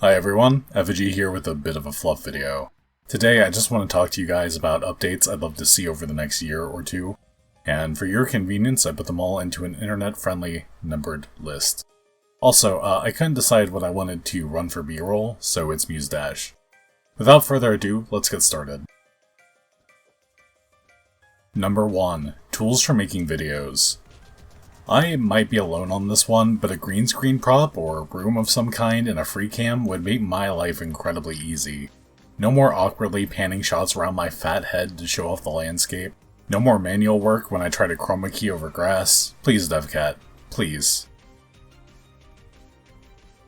Hi everyone, Effigy here with a bit of a fluff video. Today I just want to talk to you guys about updates I'd love to see over the next year or two, and for your convenience I put them all into an internet-friendly, numbered list. Also, I couldn't decide what I wanted to run for B-roll, so it's Muse Dash. Without further ado, let's get started. Number 1. Tools for making videos. I might be alone on this one, but a green screen prop or room of some kind and a free cam would make my life incredibly easy. No more awkwardly panning shots around my fat head to show off the landscape. No more manual work when I try to chroma key over grass. Please, DevCat. Please.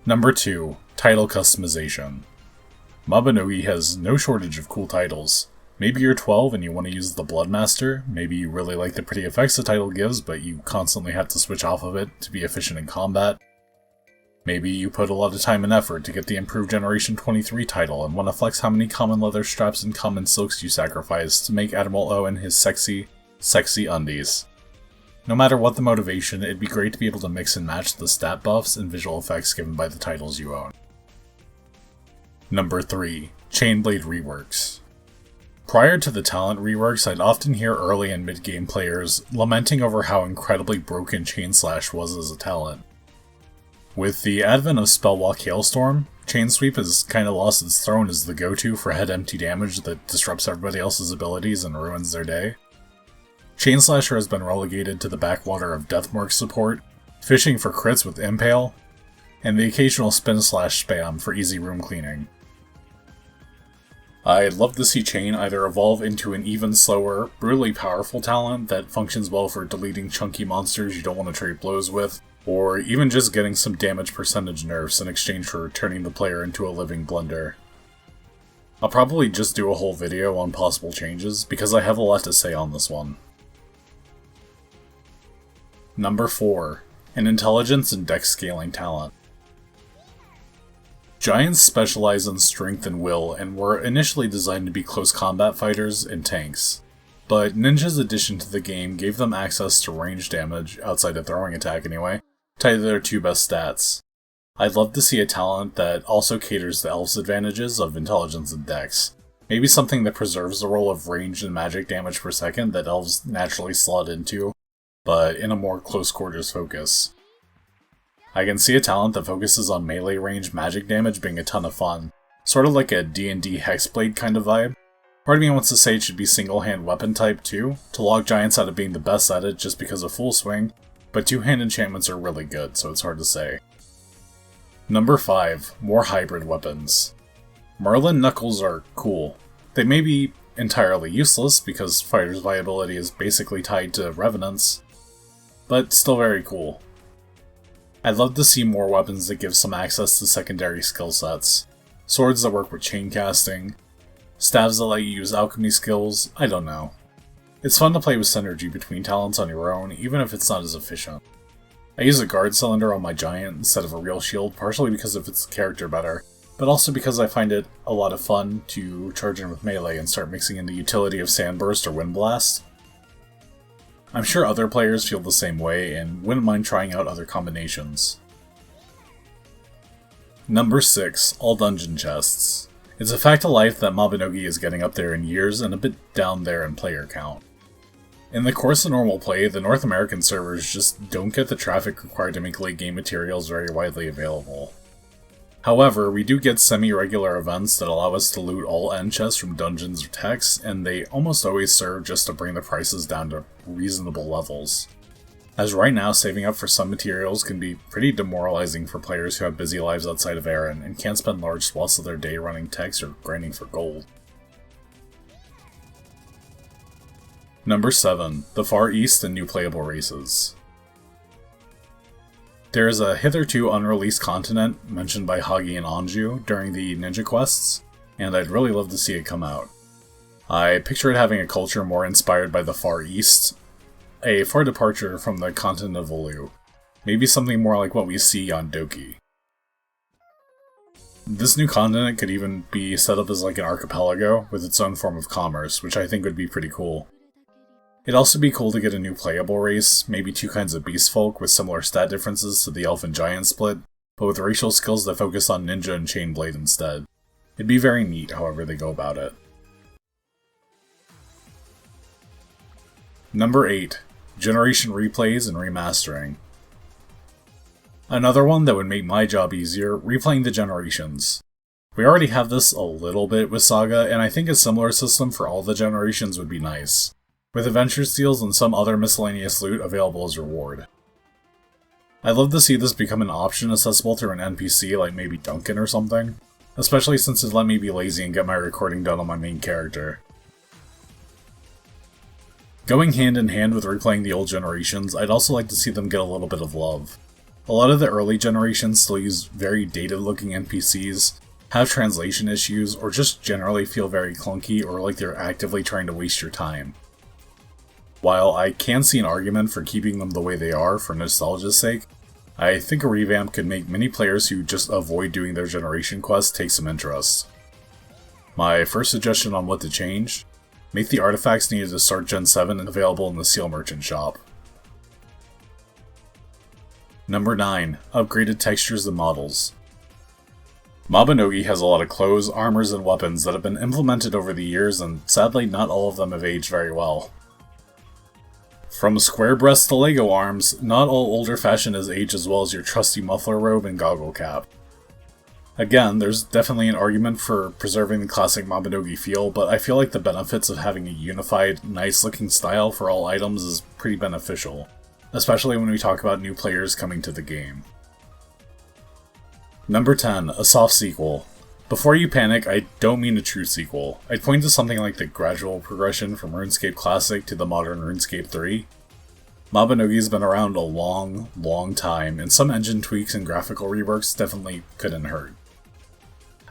Number 2. Title customization. Mabinogi has no shortage of cool titles. Maybe you're 12 and you want to use the Bloodmaster, maybe you really like the pretty effects the title gives, but you constantly have to switch off of it to be efficient in combat. Maybe you put a lot of time and effort to get the improved Generation 23 title and want to flex how many common leather straps and common silks you sacrifice to make Admiral Owen his sexy undies. No matter what the motivation, it'd be great to be able to mix and match the stat buffs and visual effects given by the titles you own. Number 3. Chainblade Reworks. Prior to the talent reworks, I'd often hear early and mid-game players lamenting over how incredibly broken Chain Slash was as a talent. With the advent of Spellwalk Hailstorm, Chain Sweep has kinda lost its throne as the go-to for head empty damage that disrupts everybody else's abilities and ruins their day. Chain Slasher has been relegated to the backwater of Deathmark support, fishing for crits with Impale, and the occasional Spin Slash spam for easy room cleaning. I'd love to see Chain either evolve into an even slower, brutally powerful talent that functions well for deleting chunky monsters you don't want to trade blows with, or even just getting some damage percentage nerfs in exchange for turning the player into a living blender. I'll probably just do a whole video on possible changes, because I have a lot to say on this one. Number 4. An intelligence and dex scaling talent. Giants specialize in strength and will, and were initially designed to be close combat fighters and tanks. But Ninja's addition to the game gave them access to range damage, outside of throwing attack anyway, tied to their two best stats. I'd love to see a talent that also caters the elves' advantages of intelligence and dex. Maybe something that preserves the role of range and magic damage per second that elves naturally slot into, but in a more close quarters focus. I can see a talent that focuses on melee range magic damage being a ton of fun, sort of like a D&D Hexblade kind of vibe. Part of me wants to say it should be single-hand weapon type too, to log giants out of being the best at it just because of full swing, but two-hand enchantments are really good, so it's hard to say. Number 5. More hybrid weapons. Merlin Knuckles are cool. They may be entirely useless because fighters' viability is basically tied to revenants, but still very cool. I'd love to see more weapons that give some access to secondary skill sets. Swords that work with chain casting, staves that let you use alchemy skills, I don't know. It's fun to play with synergy between talents on your own, even if it's not as efficient. I use a guard cylinder on my giant instead of a real shield, partially because it fits the character better, but also because I find it a lot of fun to charge in with melee and start mixing in the utility of Sandburst or Wind Blast. I'm sure other players feel the same way and wouldn't mind trying out other combinations. Number 6. All dungeon chests. It's a fact of life that Mabinogi is getting up there in years and a bit down there in player count. In the course of normal play, the North American servers just don't get the traffic required to make late game materials very widely available. However, we do get semi-regular events that allow us to loot all end chests from dungeons or techs, and they almost always serve just to bring the prices down to reasonable levels. As right now, saving up for some materials can be pretty demoralizing for players who have busy lives outside of Aaron and can't spend large swaths of their day running techs or grinding for gold. Number 7. The Far East and new playable races. There is a hitherto unreleased continent mentioned by Hagi and Anju during the Ninja Quests, and I'd really love to see it come out. I picture it having a culture more inspired by the Far East, a far departure from the continent of Olu, maybe something more like what we see on Doki. This new continent could even be set up as like an archipelago with its own form of commerce, which I think would be pretty cool. It'd also be cool to get a new playable race, maybe two kinds of beast folk with similar stat differences to the elf and giant split, but with racial skills that focus on ninja and Chainblade instead. It'd be very neat however they go about it. Number 8. Generation replays and remastering. Another one that would make my job easier, replaying the generations. We already have this a little bit with Saga, and I think a similar system for all the generations would be nice, with adventure steals and some other miscellaneous loot available as reward. I'd love to see this become an option accessible through an NPC like maybe Duncan or something, especially since it'd let me be lazy and get my recording done on my main character. Going hand in hand with replaying the old generations, I'd also like to see them get a little bit of love. A lot of the early generations still use very dated looking NPCs, have translation issues, or just generally feel very clunky or like they're actively trying to waste your time. While I can see an argument for keeping them the way they are for nostalgia's sake, I think a revamp could make many players who just avoid doing their generation quests take some interest. My first suggestion on what to change: make the artifacts needed to start Gen 7 available in the Seal Merchant shop. Number 9. Upgraded textures and models. Mabinogi has a lot of clothes, armors, and weapons that have been implemented over the years, and sadly not all of them have aged very well. From square breasts to Lego arms, not all older fashion has aged as well as your trusty muffler robe and goggle cap. Again, there's definitely an argument for preserving the classic Mabinogi feel, but I feel like the benefits of having a unified, nice-looking style for all items is pretty beneficial, especially when we talk about new players coming to the game. Number 10. A soft sequel. Before you panic, I don't mean a true sequel. I'd point to something like the gradual progression from RuneScape Classic to the modern RuneScape 3. Mabinogi's been around a long time, and some engine tweaks and graphical reworks definitely couldn't hurt.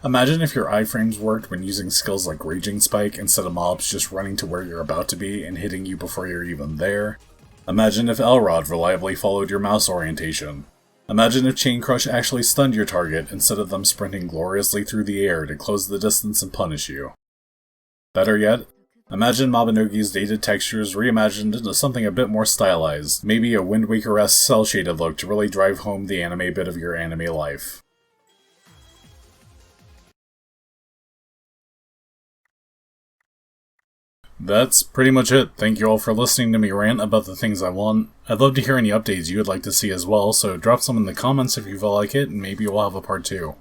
Imagine if your iframes worked when using skills like Raging Spike instead of mobs just running to where you're about to be and hitting you before you're even there. Imagine if Elrod reliably followed your mouse orientation. Imagine if Chain Crush actually stunned your target instead of them sprinting gloriously through the air to close the distance and punish you. Better yet, imagine Mabinogi's dated textures reimagined into something a bit more stylized, maybe a Wind Waker-esque cel-shaded look to really drive home the anime bit of your anime life. That's pretty much it. Thank you all for listening to me rant about the things I want. I'd love to hear any updates you would like to see as well, so drop some in the comments if you feel like it, and maybe we'll have a part 2.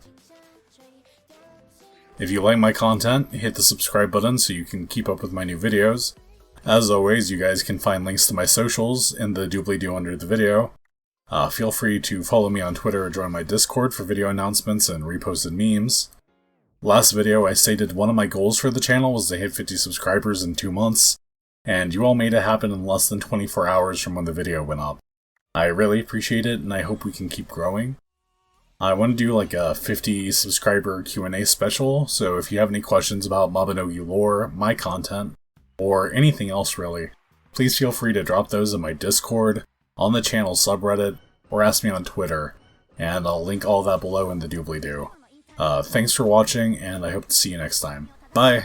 If you like my content, hit the subscribe button so you can keep up with my new videos. As always, you guys can find links to my socials in the doobly-doo under the video. Feel free to follow me on Twitter or join my Discord for video announcements and reposted memes. Last video, I stated one of my goals for the channel was to hit 50 subscribers in 2 months, and you all made it happen in less than 24 hours from when the video went up. I really appreciate it, and I hope we can keep growing. I want to do like a 50 subscriber Q&A special, so if you have any questions about Mabinogi lore, my content, or anything else really, please feel free to drop those in my Discord, on the channel subreddit, or ask me on Twitter, and I'll link all that below in the doobly-doo. Thanks for watching, and I hope to see you next time. Bye!